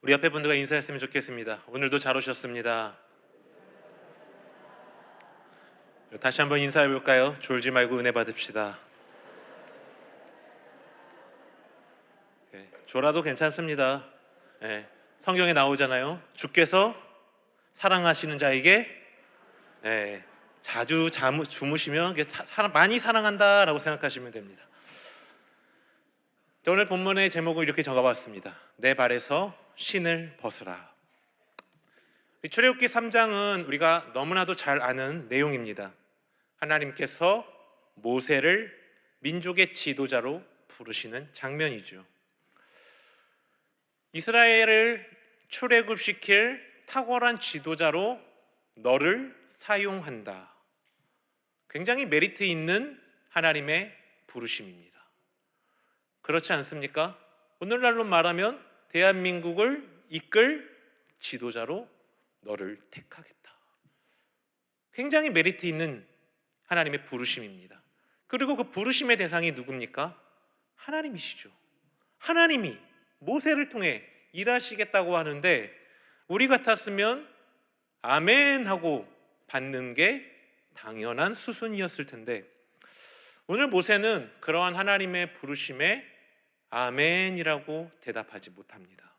우리 옆에 분들과 인사했으면 좋겠습니다. 오늘도 잘 오셨습니다. 다시 한번 인사해 볼까요? 졸지 말고 은혜 받읍시다. 졸아도 괜찮습니다. 성경에 나오잖아요. 주께서 사랑하시는 자에게 자주 주무시면 많이 사랑한다라고 생각하시면 됩니다. 오늘 본문의 제목을 이렇게 적어봤습니다. 내 발에서 신을 벗으라. 출애굽기 3장은 우리가 너무나도 잘 아는 내용입니다. 하나님께서 모세를 민족의 지도자로 부르시는 장면이죠. 이스라엘을 출애굽시킬 탁월한 지도자로 너를 사용한다. 굉장히 메리트 있는 하나님의 부르심입니다. 그렇지 않습니까? 오늘날로 말하면 대한민국을 이끌 지도자로 너를 택하겠다. 굉장히 메리트 있는 하나님의 부르심입니다. 그리고 그 부르심의 대상이 누굽니까? 하나님이시죠. 하나님이 모세를 통해 일하시겠다고 하는데 우리 같았으면 아멘 하고 받는 게 당연한 수순이었을 텐데 오늘 모세는 그러한 하나님의 부르심에 아멘이라고 대답하지 못합니다.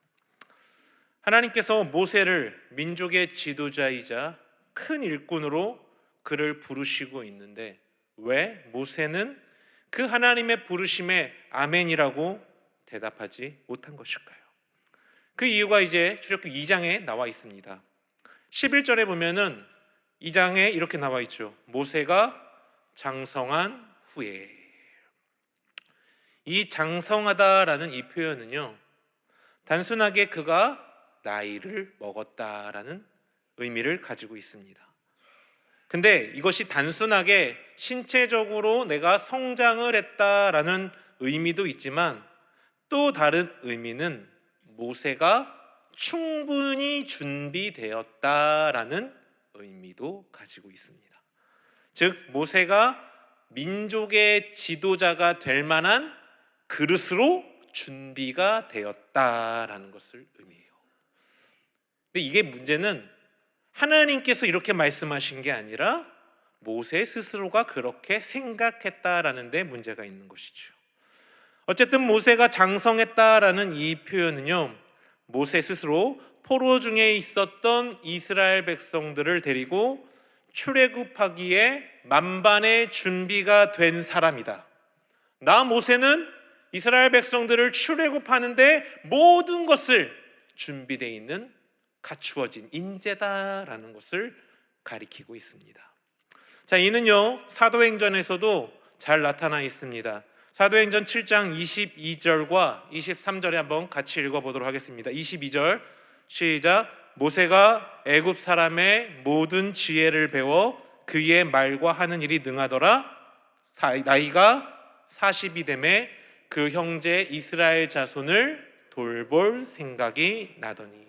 하나님께서 모세를 민족의 지도자이자 큰 일꾼으로 그를 부르시고 있는데 왜 모세는 그 하나님의 부르심에 아멘이라고 대답하지 못한 것일까요? 그 이유가 이제 출애굽기 2장에 나와 있습니다. 11절에 보면은 2장에 이렇게 나와 있죠. 모세가 장성한 후에. 이 장성하다라는 이 표현은요, 단순하게 그가 나이를 먹었다라는 의미를 가지고 있습니다. 근데 이것이 단순하게 신체적으로 내가 성장을 했다라는 의미도 있지만 또 다른 의미는 모세가 충분히 준비되었다라는 의미도 가지고 있습니다. 즉 모세가 민족의 지도자가 될 만한 그릇으로 준비가 되었다라는 것을 의미해요. 근데 이게 문제는 하나님께서 이렇게 말씀하신 게 아니라 모세 스스로가 그렇게 생각했다라는 데 문제가 있는 것이죠. 어쨌든 모세가 장성했다라는 이 표현은요, 모세 스스로 포로 중에 있었던 이스라엘 백성들을 데리고 출애굽하기에 만반의 준비가 된 사람이다. 나 모세는 이스라엘 백성들을 출애굽하는데 모든 것을 준비되어 있는 갖추어진 인재다라는 것을 가리키고 있습니다. 자, 이는요 사도행전에서도 잘 나타나 있습니다. 사도행전 7장 22절과 23절에 한번 같이 읽어보도록 하겠습니다. 22절 시작. 모세가 애굽 사람의 모든 지혜를 배워 그의 말과 하는 일이 능하더라. 나이가 40이 되매 그 형제 이스라엘 자손을 돌볼 생각이 나더니.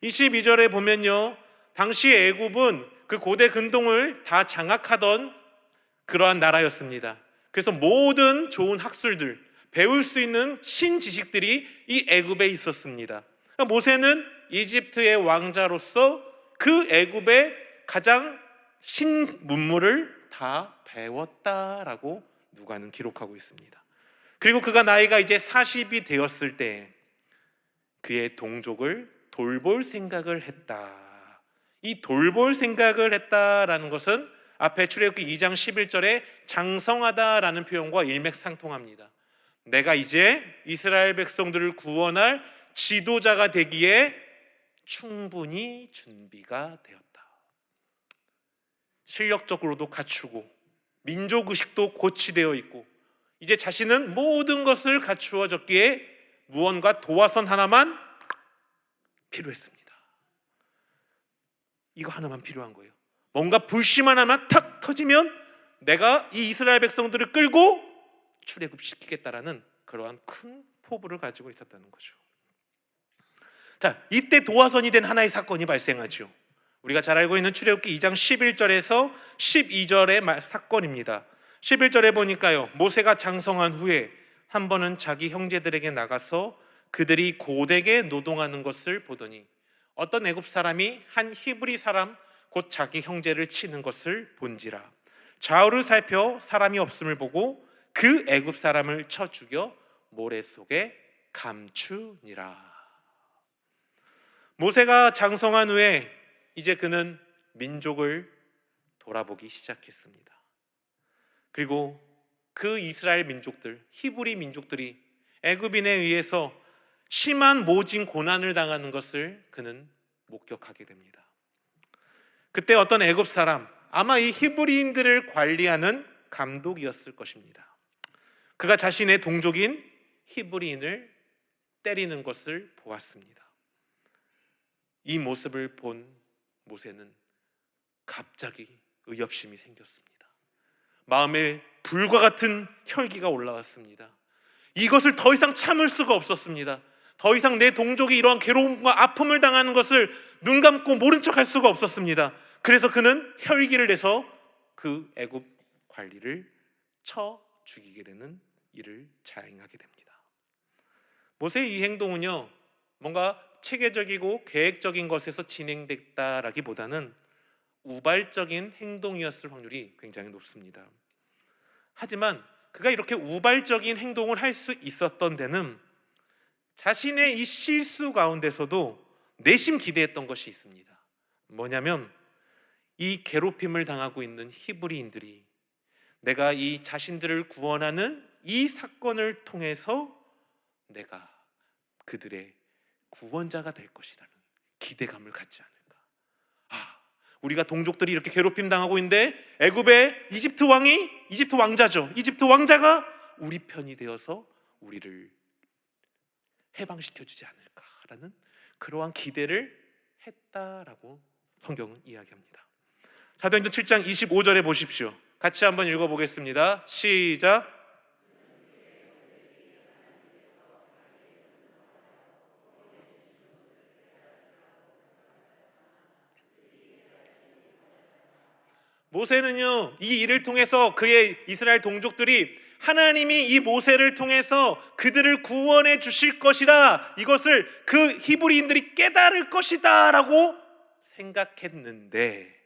22절에 보면요, 당시 애굽은 그 고대 근동을 다 장악하던 그러한 나라였습니다. 그래서 모든 좋은 학술들, 배울 수 있는 신지식들이 이 애굽에 있었습니다. 모세는 이집트의 왕자로서 그 애굽의 가장 신문물을 다 배웠다라고 누가는 기록하고 있습니다. 그리고 그가 나이가 이제 40이 되었을 때 그의 동족을 돌볼 생각을 했다. 이 돌볼 생각을 했다라는 것은 앞에 출애굽기 2장 11절에 장성하다라는 표현과 일맥상통합니다. 내가 이제 이스라엘 백성들을 구원할 지도자가 되기에 충분히 준비가 되었다. 실력적으로도 갖추고 민족의식도 고취되어 있고 이제 자신은 모든 것을 갖추어졌기에 무언가 도화선 하나만 필요했습니다. 이거 하나만 필요한 거예요. 뭔가 불씨 하나만 탁 터지면 내가 이 이스라엘 백성들을 끌고 출애굽시키겠다라는 그러한 큰 포부를 가지고 있었다는 거죠. 자, 이때 도화선이 된 하나의 사건이 발생하죠. 우리가 잘 알고 있는 출애굽기 2장 11절에서 12절의 사건입니다. 11절에 보니까요, 모세가 장성한 후에 한 번은 자기 형제들에게 나가서 그들이 고되게 노동하는 것을 보더니 어떤 애굽 사람이 한 히브리 사람 곧 자기 형제를 치는 것을 본지라. 좌우를 살펴 사람이 없음을 보고 그 애굽 사람을 쳐 죽여 모래 속에 감추니라. 모세가 장성한 후에 이제 그는 민족을 돌아보기 시작했습니다. 그리고 그 이스라엘 민족들, 히브리 민족들이 애굽인에 의해서 심한 모진 고난을 당하는 것을 그는 목격하게 됩니다. 그때 어떤 애굽 사람, 아마 이 히브리인들을 관리하는 감독이었을 것입니다. 그가 자신의 동족인 히브리인을 때리는 것을 보았습니다. 이 모습을 본 모세는 갑자기 의협심이 생겼습니다. 마음에 불과 같은 혈기가 올라왔습니다. 이것을 더 이상 참을 수가 없었습니다. 더 이상 내 동족이 이러한 괴로움과 아픔을 당하는 것을 눈 감고 모른 척할 수가 없었습니다. 그래서 그는 혈기를 내서 그 애굽 관리를 쳐 죽이게 되는 일을 자행하게 됩니다. 모세의 이 행동은요, 뭔가 체계적이고 계획적인 것에서 진행됐다라기보다는 우발적인 행동이었을 확률이 굉장히 높습니다. 하지만 그가 이렇게 우발적인 행동을 할 수 있었던 데는 자신의 이 실수 가운데서도 내심 기대했던 것이 있습니다. 뭐냐면 이 괴롭힘을 당하고 있는 히브리인들이 내가 이 자신들을 구원하는 이 사건을 통해서 내가 그들의 구원자가 될 것이라는 기대감을 갖지 않을까. 우리가 동족들이 이렇게 괴롭힘 당하고 있는데 애굽의 이집트 왕자죠. 이집트 왕자가 우리 편이 되어서 우리를 해방시켜 주지 않을까라는 그러한 기대를 했다라고 성경은 이야기합니다. 사도행전 7장 25절에 보십시오. 같이 한번 읽어보겠습니다. 시작. 모세는요, 이 일을 통해서 그의 이스라엘 동족들이 하나님이 이 모세를 통해서 그들을 구원해 주실 것이라, 이것을 그 히브리인들이 깨달을 것이다 라고 생각했는데,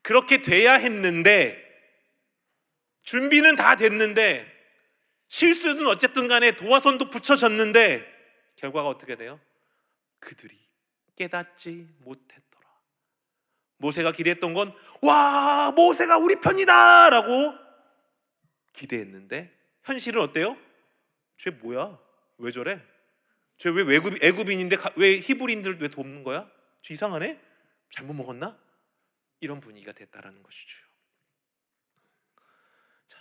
그렇게 돼야 했는데, 준비는 다 됐는데, 실수는 어쨌든 간에 도화선도 붙여졌는데 결과가 어떻게 돼요? 그들이 깨닫지 못했더라. 모세가 기대했던 건 와, 모세가 우리 편이다 라고 기대했는데 현실은 어때요? 쟤 뭐야? 왜 저래? 쟤 왜 애굽인인데 왜 히브리인들 왜 돕는 거야? 쟤 이상하네? 잘못 먹었나? 이런 분위기가 됐다라는 것이죠. 자,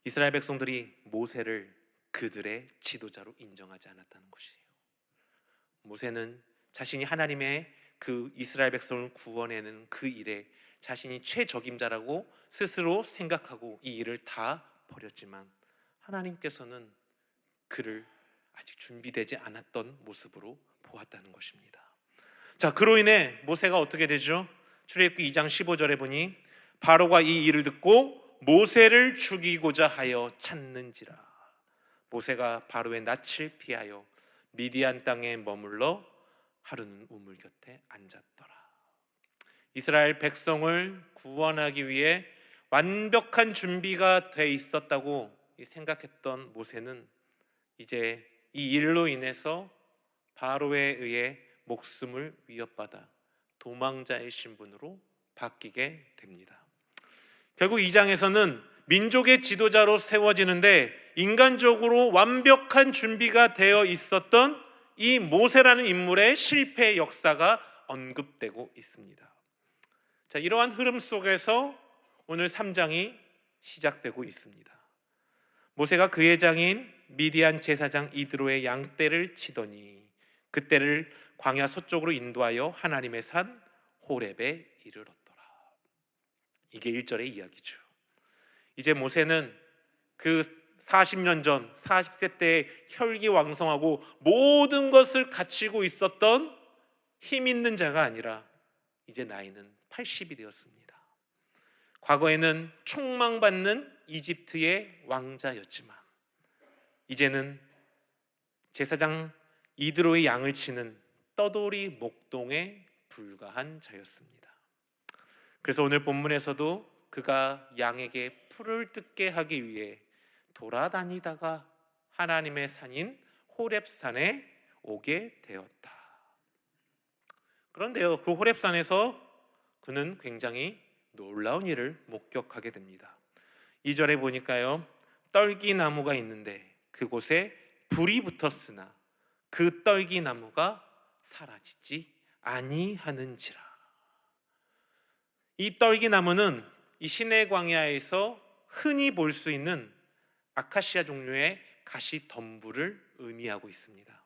이스라엘 백성들이 모세를 그들의 지도자로 인정하지 않았다는 것이에요. 모세는 자신이 하나님의 그 이스라엘 백성을 구원해내는 그 일에 자신이 최적임자라고 스스로 생각하고 이 일을 다 버렸지만 하나님께서는 그를 아직 준비되지 않았던 모습으로 보았다는 것입니다. 자, 그로 인해 모세가 어떻게 되죠? 출애굽기 2장 15절에 보니 바로가 이 일을 듣고 모세를 죽이고자 하여 찾는지라. 모세가 바로의 낯을 피하여 미디안 땅에 머물러 하루는 우물 곁에 앉았더라. 이스라엘 백성을 구원하기 위해 완벽한 준비가 돼 있었다고 생각했던 모세는 이제 이 일로 인해서 바로에 의해 목숨을 위협받아 도망자의 신분으로 바뀌게 됩니다. 결국 이 장에서는 민족의 지도자로 세워지는데 인간적으로 완벽한 준비가 되어 있었던 이 모세라는 인물의 실패 역사가 언급되고 있습니다. 자, 이러한 흐름 속에서 오늘 3장이 시작되고 있습니다. 모세가 그의 장인 미디안 제사장 이드로의 양떼를 치더니 그떼를 광야 서쪽으로 인도하여 하나님의 산 호렙에 이르렀더라. 이게 1절의 이야기죠. 이제 모세는 그 40년 전 40세 때 혈기왕성하고 모든 것을 갖추고 있었던 힘 있는 자가 아니라 이제 나이는 80이 되었습니다. 과거에는 총망받는 이집트의 왕자였지만 이제는 제사장 이드로의 양을 치는 떠돌이 목동에 불과한 자였습니다. 그래서 오늘 본문에서도 그가 양에게 풀을 뜯게 하기 위해 돌아다니다가 하나님의 산인 호렙산에 오게 되었다. 그런데요, 그 호렙산에서 그는 굉장히 놀라운 일을 목격하게 됩니다. 2절에 보니까요, 떨기나무가 있는데 그곳에 불이 붙었으나 그 떨기나무가 사라지지 아니하는지라. 이 떨기나무는 이 시내 광야에서 흔히 볼 수 있는 아카시아 종류의 가시 덤불을 의미하고 있습니다.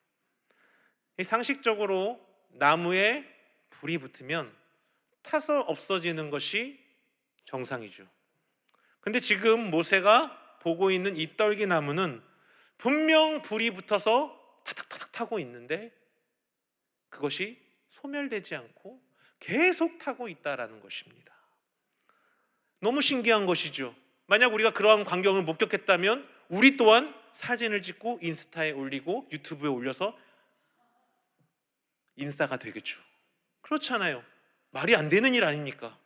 상식적으로 나무에 불이 붙으면 타서 없어지는 것이 정상이죠. 근데 지금 모세가 보고 있는 이 떨기나무는 분명 불이 붙어서 타닥타닥 타고 있는데 그것이 소멸되지 않고 계속 타고 있다라는 것입니다. 너무 신기한 것이죠. 만약 우리가 그러한 광경을 목격했다면 우리 또한 사진을 찍고 인스타에 올리고 유튜브에 올려서 인싸가 되겠죠. 그렇잖아요. 말이 안 되는 일 아닙니까?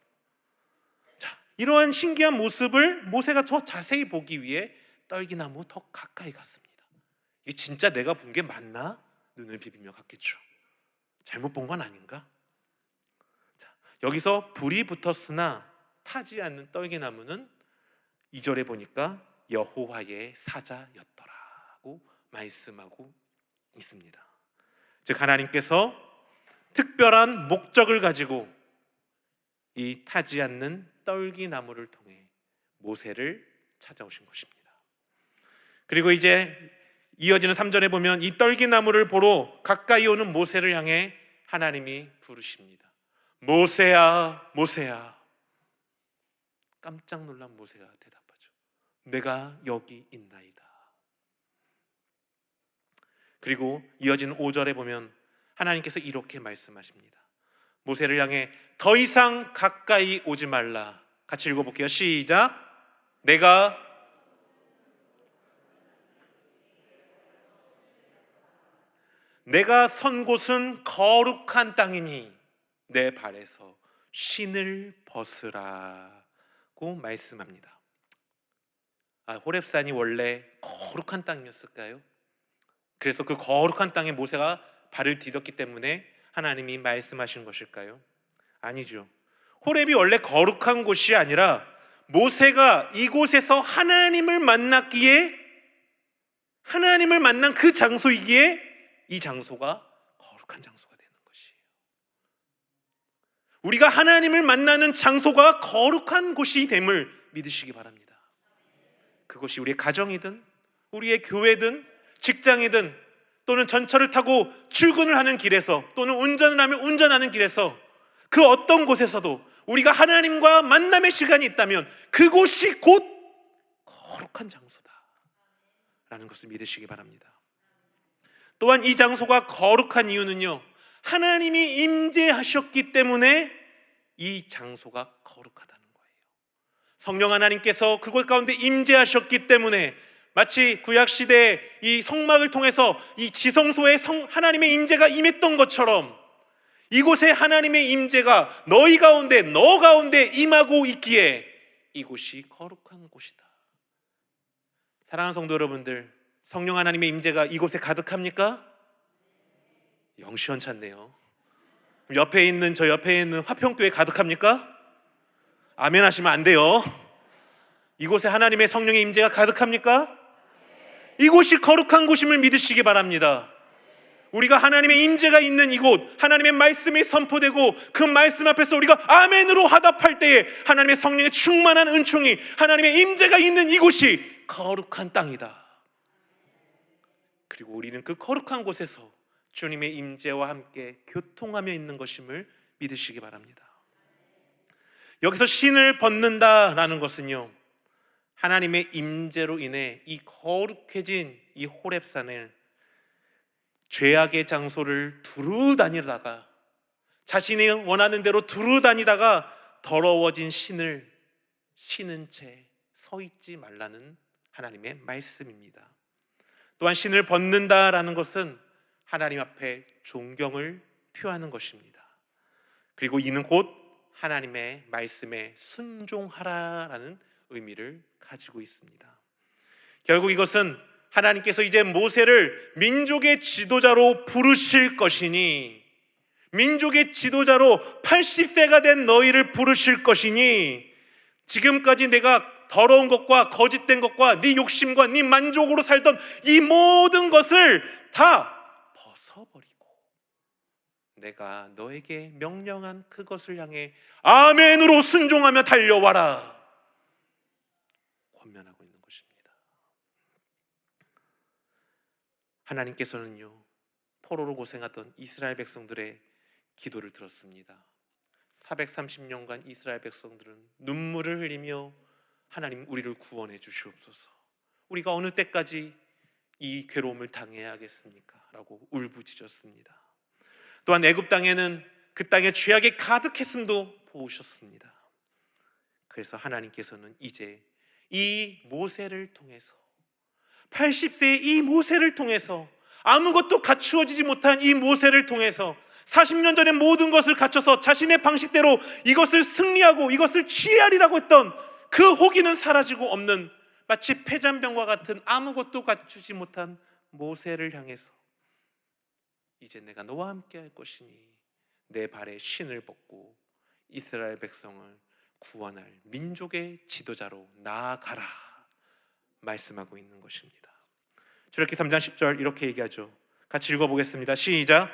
자, 이러한 신기한 모습을 모세가 더 자세히 보기 위해 떨기나무 더 가까이 갔습니다. 이게 진짜 내가 본 게 맞나? 눈을 비비며 갔겠죠. 잘못 본 건 아닌가? 자, 여기서 불이 붙었으나 타지 않는 떨기나무는 2절에 보니까 여호와의 사자였더라고 말씀하고 있습니다. 즉 하나님께서 특별한 목적을 가지고 이 타지 않는 떨기나무를 통해 모세를 찾아오신 것입니다. 그리고 이제 이어지는 3절에 보면 이 떨기나무를 보러 가까이 오는 모세를 향해 하나님이 부르십니다. 모세야, 모세야. 깜짝 놀란 모세가 대답하죠. 내가 여기 있나이다. 그리고 이어지는 5절에 보면 하나님께서 이렇게 말씀하십니다. 모세를 향해 더 이상 가까이 오지 말라. 같이 읽어볼게요. 시작. 내가 선 곳은 거룩한 땅이니 내 발에서 신을 벗으라고 말씀합니다. 호렙산이 원래 거룩한 땅이었을까요? 그래서 그 거룩한 땅에 모세가 발을 디뎠기 때문에 하나님이 말씀하신 것일까요? 아니죠. 호렙이 원래 거룩한 곳이 아니라 모세가 이곳에서 하나님을 만났기에, 하나님을 만난 그 장소이기에 이 장소가 거룩한 장소가 되는 것이에요. 우리가 하나님을 만나는 장소가 거룩한 곳이 됨을 믿으시기 바랍니다. 그것이 우리의 가정이든 우리의 교회든 직장이든 또는 전철을 타고 출근을 하는 길에서 또는 운전을 하면 운전하는 길에서 그 어떤 곳에서도 우리가 하나님과 만남의 시간이 있다면 그곳이 곧 거룩한 장소다라는 것을 믿으시기 바랍니다. 또한 이 장소가 거룩한 이유는요, 하나님이 임재하셨기 때문에 이 장소가 거룩하다는 거예요. 성령 하나님께서 그곳 가운데 임재하셨기 때문에 마치 구약시대의 이 성막을 통해서 이 지성소에 하나님의 임재가 임했던 것처럼 이곳에 하나님의 임재가 너희 가운데, 너 가운데 임하고 있기에 이곳이 거룩한 곳이다. 사랑하는 성도 여러분들, 성령 하나님의 임재가 이곳에 가득합니까? 영 시원찮네요. 옆에 있는 화평교회 가득합니까? 아멘 하시면 안 돼요. 이곳에 하나님의 성령의 임재가 가득합니까? 이곳이 거룩한 곳임을 믿으시기 바랍니다. 우리가 하나님의 임재가 있는 이곳, 하나님의 말씀이 선포되고 그 말씀 앞에서 우리가 아멘으로 화답할 때에 하나님의 성령의 충만한 은총이, 하나님의 임재가 있는 이곳이 거룩한 땅이다. 그리고 우리는 그 거룩한 곳에서 주님의 임재와 함께 교통하며 있는 것임을 믿으시기 바랍니다. 여기서 신을 벗는다라는 것은요, 하나님의 임재로 인해 이 거룩해진 이 호렙산을 죄악의 장소를 두루 다니다가 자신이 원하는 대로 두루 다니다가 더러워진 신을 신은 채 서 있지 말라는 하나님의 말씀입니다. 또한 신을 벗는다라는 것은 하나님 앞에 존경을 표하는 것입니다. 그리고 이는 곧 하나님의 말씀에 순종하라라는 의미를 가지고 있습니다. 결국 이것은 하나님께서 이제 모세를 민족의 지도자로 부르실 것이니, 민족의 지도자로 80세가 된 너희를 부르실 것이니, 지금까지 내가 더러운 것과 거짓된 것과 네 욕심과 네 만족으로 살던 이 모든 것을 다 벗어버리고 내가 너에게 명령한 그것을 향해 아멘으로 순종하며 달려와라, 권면하고 있는 것입니다. 하나님께서는요, 포로로 고생하던 이스라엘 백성들의 기도를 들었습니다. 430년간 이스라엘 백성들은 눈물을 흘리며 하나님, 우리를 구원해 주시옵소서, 우리가 어느 때까지 이 괴로움을 당해야 하겠습니까? 라고 울부짖었습니다. 또한 애굽 땅에는 그 땅에 죄악이 가득했음도 보셨습니다. 그래서 하나님께서는 이제 이 모세를 통해서, 80세의 이 모세를 통해서, 아무것도 갖추어지지 못한 이 모세를 통해서 40년 전에 모든 것을 갖춰서 자신의 방식대로 이것을 승리하고 이것을 취하리라고 했던 그 호기는 사라지고 없는, 마치 폐잔병과 같은 아무것도 갖추지 못한 모세를 향해서 이제 내가 너와 함께 할 것이니 내 발에 신을 벗고 이스라엘 백성을 구원할 민족의 지도자로 나아가라 말씀하고 있는 것입니다. 출애굽기 3장 10절 이렇게 얘기하죠. 같이 읽어보겠습니다. 시작.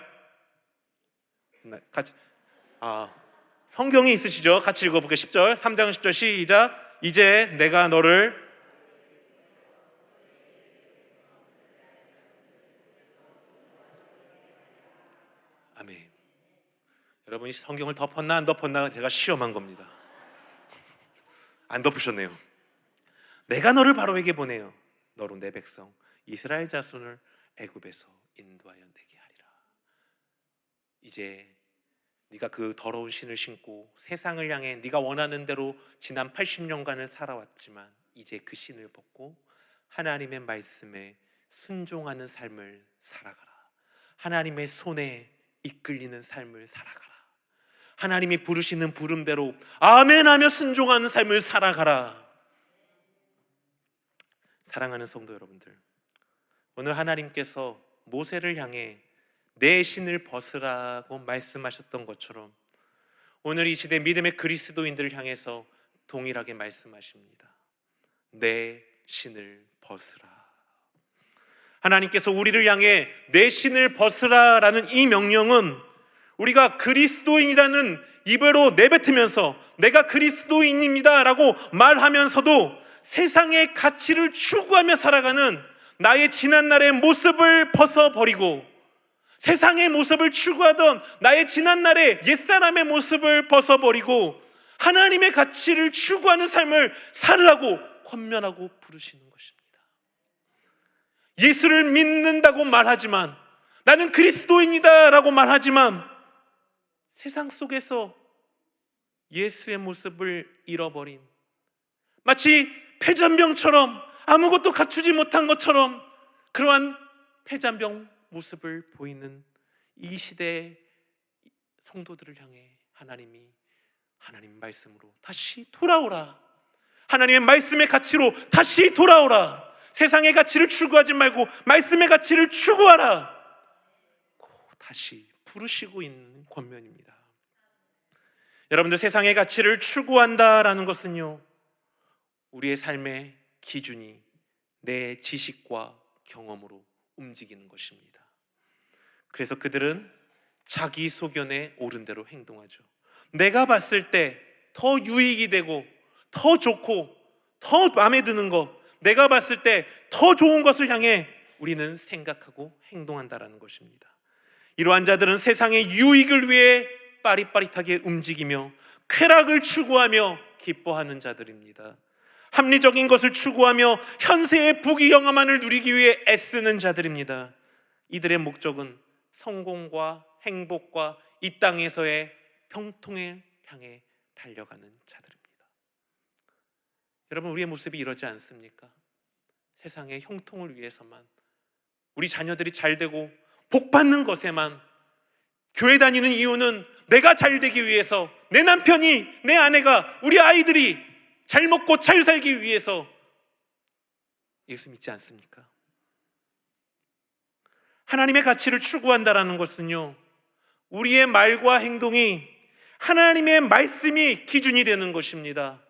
같이. 성경이 있으시죠? 같이 읽어볼게요. 10절, 3장 10절 시작. 이제 내가 너를 아멘. 여러분이 성경을 덮었나 안 덮었나 제가 시험한 겁니다. 안 덮으셨네요. 내가 너를 바로에게 보내어 너로 내 백성 이스라엘 자손을 애굽에서 인도하여 내게 하리라. 이제 네가 그 더러운 신을 신고 세상을 향해 네가 원하는 대로 지난 80년간을 살아왔지만 이제 그 신을 벗고 하나님의 말씀에 순종하는 삶을 살아가라. 하나님의 손에 이끌리는 삶을 살아가라. 하나님이 부르시는 부름대로 아멘하며 순종하는 삶을 살아가라. 사랑하는 성도 여러분들, 오늘 하나님께서 모세를 향해 내 신을 벗으라고 말씀하셨던 것처럼 오늘 이 시대 믿음의 그리스도인들을 향해서 동일하게 말씀하십니다. 내 신을 벗으라. 하나님께서 우리를 향해 내 신을 벗으라라는 이 명령은 우리가 그리스도인이라는 입으로 내뱉으면서 내가 그리스도인입니다 라고 말하면서도 세상의 가치를 추구하며 살아가는 나의 지난날의 모습을 벗어버리고 세상의 모습을 추구하던 나의 지난날의 옛사람의 모습을 벗어버리고 하나님의 가치를 추구하는 삶을 살라고 권면하고 부르시는 것입니다. 예수를 믿는다고 말하지만, 나는 그리스도인이다 라고 말하지만 세상 속에서 예수의 모습을 잃어버린, 마치 폐잔병처럼 아무것도 갖추지 못한 것처럼 그러한 폐잔병 모습을 보이는 이 시대의 성도들을 향해 하나님 말씀으로 다시 돌아오라. 하나님의 말씀의 가치로 다시 돌아오라. 세상의 가치를 추구하지 말고 말씀의 가치를 추구하라. 다시 부르시고 있는 권면입니다. 여러분들, 세상의 가치를 추구한다라는 것은요, 우리의 삶의 기준이 내 지식과 경험으로 움직이는 것입니다. 그래서 그들은 자기 소견에 옳은 대로 행동하죠. 내가 봤을 때 더 유익이 되고 더 좋고 더 마음에 드는 것, 내가 봤을 때 더 좋은 것을 향해 우리는 생각하고 행동한다라는 것입니다. 이러한 자들은 세상의 유익을 위해 빠릿빠릿하게 움직이며 쾌락을 추구하며 기뻐하는 자들입니다. 합리적인 것을 추구하며 현세의 부귀영화만을 누리기 위해 애쓰는 자들입니다. 이들의 목적은 성공과 행복과 이 땅에서의 평통을 향해 달려가는 자들입니다. 여러분, 우리의 모습이 이러지 않습니까? 세상의 형통을 위해서만 우리 자녀들이 잘 되고 복 받는 것에만, 교회 다니는 이유는 내가 잘 되기 위해서, 내 남편이, 내 아내가, 우리 아이들이 잘 먹고 잘 살기 위해서 예수 믿지 않습니까? 하나님의 가치를 추구한다라는 것은요, 우리의 말과 행동이 하나님의 말씀이 기준이 되는 것입니다.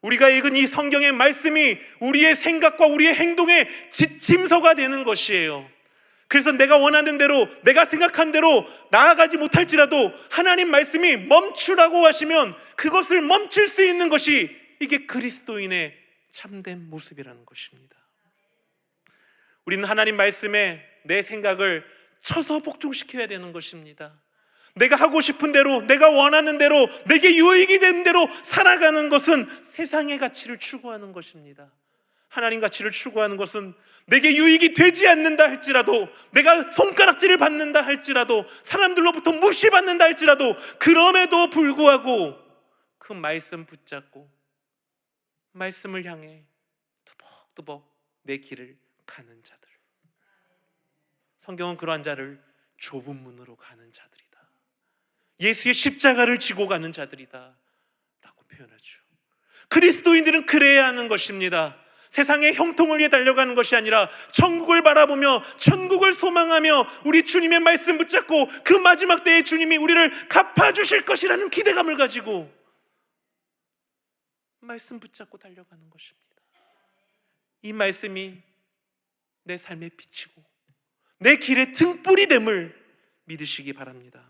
우리가 읽은 이 성경의 말씀이 우리의 생각과 우리의 행동의 지침서가 되는 것이에요. 그래서 내가 원하는 대로, 내가 생각한 대로 나아가지 못할지라도 하나님 말씀이 멈추라고 하시면 그것을 멈출 수 있는 것이, 이게 그리스도인의 참된 모습이라는 것입니다. 우리는 하나님 말씀에 내 생각을 쳐서 복종시켜야 되는 것입니다. 내가 하고 싶은 대로, 내가 원하는 대로, 내게 유익이 되는 대로 살아가는 것은 세상의 가치를 추구하는 것입니다. 하나님 가치를 추구하는 것은 내게 유익이 되지 않는다 할지라도, 내가 손가락질을 받는다 할지라도, 사람들로부터 무시받는다 할지라도, 그럼에도 불구하고 그 말씀 붙잡고 말씀을 향해 투벅투벅 내 길을 가는 자들, 성경은 그러한 자를 좁은 문으로 가는 자들이다, 예수의 십자가를 지고 가는 자들이다 라고 표현하죠. 그리스도인들은 그래야 하는 것입니다. 세상의 형통을 위해 달려가는 것이 아니라 천국을 바라보며 천국을 소망하며 우리 주님의 말씀 붙잡고 그 마지막 때에 주님이 우리를 갚아주실 것이라는 기대감을 가지고 말씀 붙잡고 달려가는 것입니다. 이 말씀이 내 삶에 비치고 내 길의 등불이 됨을 믿으시기 바랍니다.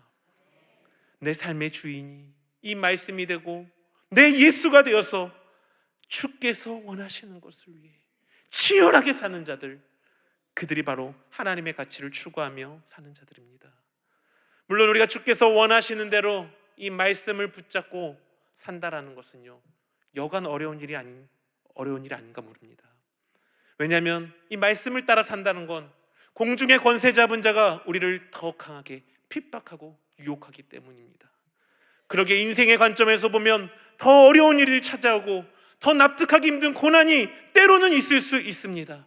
내 삶의 주인이 이 말씀이 되고 내 예수가 되어서 주께서 원하시는 것을 위해 치열하게 사는 자들, 그들이 바로 하나님의 가치를 추구하며 사는 자들입니다. 물론 우리가 주께서 원하시는 대로 이 말씀을 붙잡고 산다라는 것은요, 여간 어려운 일이 아닌가 모릅니다. 왜냐하면 이 말씀을 따라 산다는 건 공중의 권세 잡은 자가 우리를 더 강하게 핍박하고 유혹하기 때문입니다. 그러기에 인생의 관점에서 보면 더 어려운 일이 찾아오고 더 납득하기 힘든 고난이 때로는 있을 수 있습니다.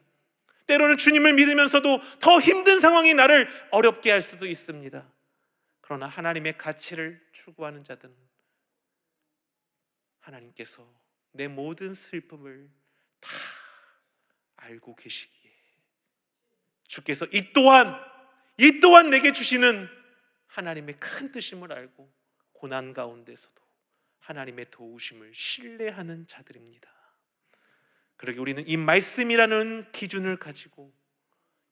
때로는 주님을 믿으면서도 더 힘든 상황이 나를 어렵게 할 수도 있습니다. 그러나 하나님의 가치를 추구하는 자들은 하나님께서 내 모든 슬픔을 다 알고 계시기에 주께서 이 또한 내게 주시는 하나님의 큰 뜻임을 알고 고난 가운데서도 하나님의 도우심을 신뢰하는 자들입니다. 그러기 우리는 이 말씀이라는 기준을 가지고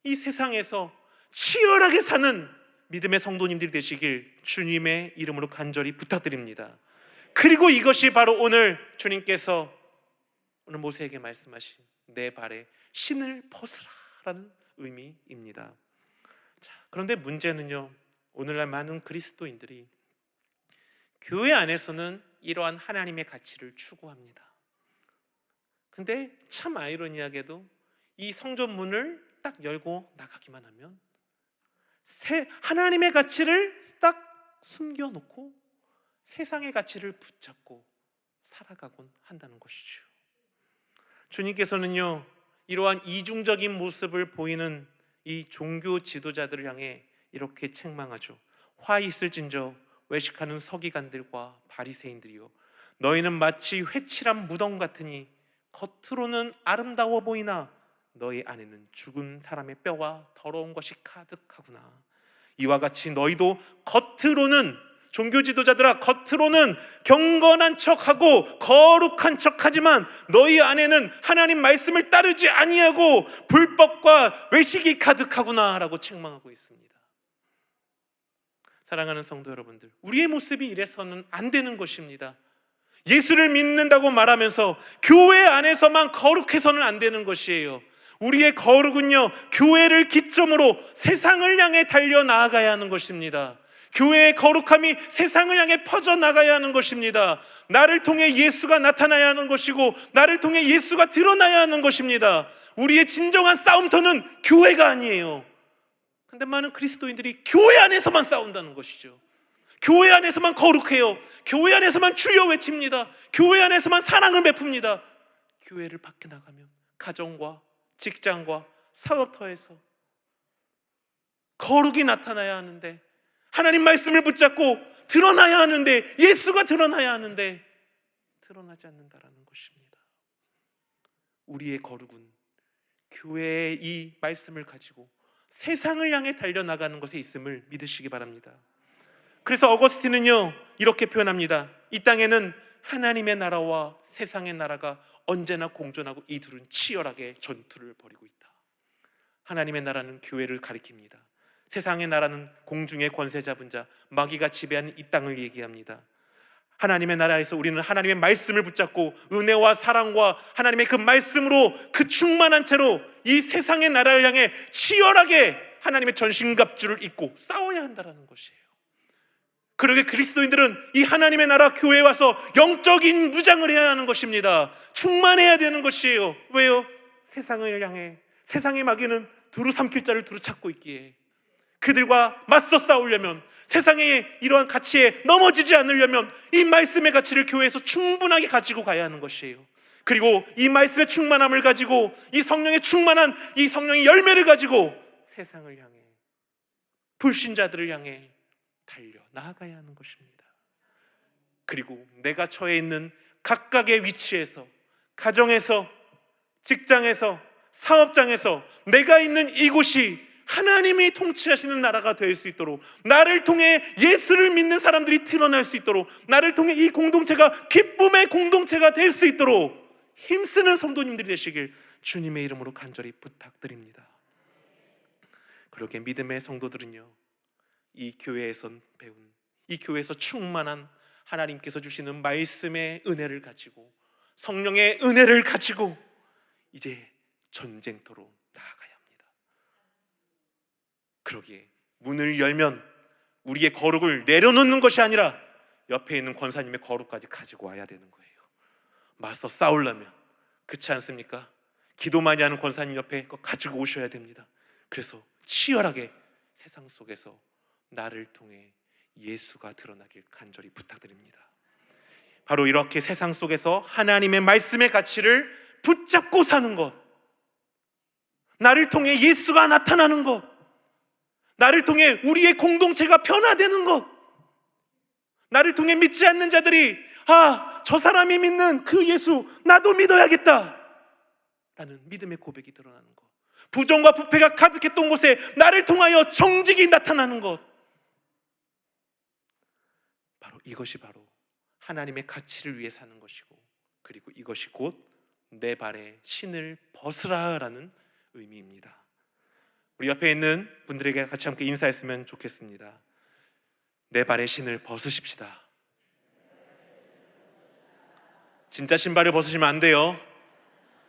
이 세상에서 치열하게 사는 믿음의 성도님들이 되시길 주님의 이름으로 간절히 부탁드립니다. 그리고 이것이 바로 오늘 주님께서 오늘 모세에게 말씀하신 내 발에 신을 벗으라라는 의미입니다. 자, 그런데 문제는요, 오늘날 많은 그리스도인들이 교회 안에서는 이러한 하나님의 가치를 추구합니다. 근데 참 아이러니하게도 이 성전 문을 딱 열고 나가기만 하면 하나님의 가치를 딱 숨겨놓고 세상의 가치를 붙잡고 살아가곤 한다는 것이죠. 주님께서는요, 이러한 이중적인 모습을 보이는 이 종교 지도자들을 향해 이렇게 책망하죠. 화 있을진저 외식하는 서기관들과 바리새인들이요, 너희는 마치 회칠한 무덤 같으니 겉으로는 아름다워 보이나 너희 안에는 죽은 사람의 뼈와 더러운 것이 가득하구나. 이와 같이 너희도 겉으로는, 종교 지도자들아, 겉으로는 경건한 척하고 거룩한 척하지만 너희 안에는 하나님 말씀을 따르지 아니하고 불법과 외식이 가득하구나 라고 책망하고 있습니다. 사랑하는 성도 여러분들, 우리의 모습이 이래서는 안 되는 것입니다. 예수를 믿는다고 말하면서 교회 안에서만 거룩해서는 안 되는 것이에요. 우리의 거룩은요, 교회를 기점으로 세상을 향해 달려나가야 하는 것입니다. 교회의 거룩함이 세상을 향해 퍼져나가야 하는 것입니다. 나를 통해 예수가 나타나야 하는 것이고 나를 통해 예수가 드러나야 하는 것입니다. 우리의 진정한 싸움터는 교회가 아니에요. 근데 많은 그리스도인들이 교회 안에서만 싸운다는 것이죠. 교회 안에서만 거룩해요. 교회 안에서만 주여 외칩니다. 교회 안에서만 사랑을 베풉니다. 교회를 밖에 나가면 가정과 직장과 사업터에서 거룩이 나타나야 하는데, 하나님 말씀을 붙잡고 드러나야 하는데, 예수가 드러나야 하는데 드러나지 않는다라는 것입니다. 우리의 거룩은 교회의 이 말씀을 가지고 세상을 향해 달려나가는 것에 있음을 믿으시기 바랍니다. 그래서 어거스틴은요 이렇게 표현합니다. 이 땅에는 하나님의 나라와 세상의 나라가 언제나 공존하고 이 둘은 치열하게 전투를 벌이고 있다. 하나님의 나라는 교회를 가리킵니다. 세상의 나라는 공중의 권세 잡은 자, 마귀가 지배하는 이 땅을 얘기합니다. 하나님의 나라에서 우리는 하나님의 말씀을 붙잡고 은혜와 사랑과 하나님의 그 말씀으로 그 충만한 채로 이 세상의 나라를 향해 치열하게 하나님의 전신갑주를 입고 싸워야 한다는 것이에요. 그러게 그리스도인들은 이 하나님의 나라 교회에 와서 영적인 무장을 해야 하는 것입니다. 충만해야 되는 것이에요. 왜요? 세상을 향해, 세상의 마귀는 두루 삼킬 자를 두루 찾고 있기에 그들과 맞서 싸우려면, 세상의 이러한 가치에 넘어지지 않으려면 이 말씀의 가치를 교회에서 충분하게 가지고 가야 하는 것이에요. 그리고 이 말씀의 충만함을 가지고, 이 성령의 충만한 이 성령의 열매를 가지고 세상을 향해, 불신자들을 향해 달려 나아가야 하는 것입니다. 그리고 내가 처해 있는 각각의 위치에서, 가정에서, 직장에서, 사업장에서 내가 있는 이곳이 하나님이 통치하시는 나라가 될 수 있도록, 나를 통해 예수를 믿는 사람들이 드러날 수 있도록, 나를 통해 이 공동체가 기쁨의 공동체가 될 수 있도록 힘쓰는 성도님들이 되시길 주님의 이름으로 간절히 부탁드립니다. 그렇게 믿음의 성도들은요, 이 교회에서 배운, 이 교회에서 충만한 하나님께서 주시는 말씀의 은혜를 가지고, 성령의 은혜를 가지고 이제 전쟁터로 나아가야 합니다. 그러기에 문을 열면 우리의 거룩을 내려놓는 것이 아니라 옆에 있는 권사님의 거룩까지 가지고 와야 되는 거예요. 맞서 싸우려면, 그렇지 않습니까? 기도 많이 하는 권사님 옆에 거 가지고 오셔야 됩니다. 그래서 치열하게 세상 속에서 나를 통해 예수가 드러나길 간절히 부탁드립니다. 바로 이렇게 세상 속에서 하나님의 말씀의 가치를 붙잡고 사는 것, 나를 통해 예수가 나타나는 것, 나를 통해 우리의 공동체가 변화되는 것, 나를 통해 믿지 않는 자들이 저 사람이 믿는 그 예수 나도 믿어야겠다 라는 믿음의 고백이 드러나는 것, 부정과 부패가 가득했던 곳에 나를 통하여 정직이 나타나는 것, 이것이 바로 하나님의 가치를 위해 사는 것이고, 그리고 이것이 곧 내 발에 신을 벗으라라는 의미입니다. 우리 옆에 있는 분들에게 같이 함께 인사했으면 좋겠습니다. 내 발에 신을 벗으십시다. 진짜 신발을 벗으시면 안 돼요.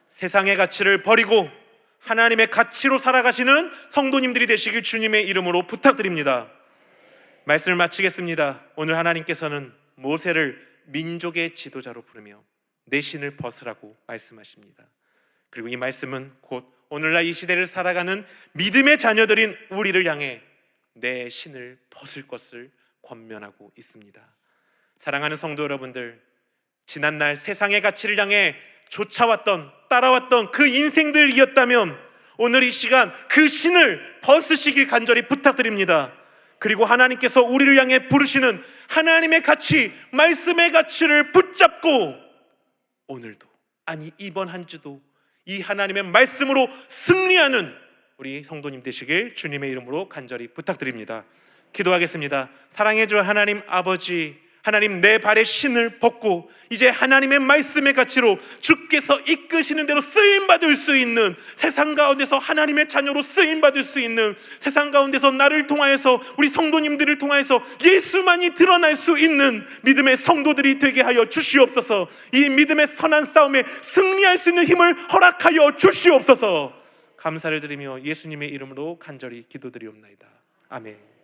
세상의 가치를 버리고 하나님의 가치로 살아가시는 성도님들이 되시길 주님의 이름으로 부탁드립니다. 말씀을 마치겠습니다. 오늘 하나님께서는 모세를 민족의 지도자로 부르며 내 신을 벗으라고 말씀하십니다. 그리고 이 말씀은 곧 오늘날 이 시대를 살아가는 믿음의 자녀들인 우리를 향해 내 신을 벗을 것을 권면하고 있습니다. 사랑하는 성도 여러분들, 지난날 세상의 가치를 향해 쫓아왔던, 따라왔던 그 인생들이었다면 오늘 이 시간 그 신을 벗으시길 간절히 부탁드립니다. 그리고 하나님께서 우리를 향해 부르시는 하나님의 가치, 말씀의 가치를 붙잡고 오늘도, 아니 이번 한 주도 이 하나님의 말씀으로 승리하는 우리 성도님 되시길 주님의 이름으로 간절히 부탁드립니다. 기도하겠습니다. 사랑해 주 하나님 아버지, 하나님 내 발에 신을 벗고 이제 하나님의 말씀의 가치로 주께서 이끄시는 대로 쓰임받을 수 있는, 세상 가운데서 하나님의 자녀로 쓰임받을 수 있는, 세상 가운데서 나를 통하여서 우리 성도님들을 통하여서 예수만이 드러날 수 있는 믿음의 성도들이 되게 하여 주시옵소서. 이 믿음의 선한 싸움에 승리할 수 있는 힘을 허락하여 주시옵소서. 감사를 드리며 예수님의 이름으로 간절히 기도드리옵나이다. 아멘.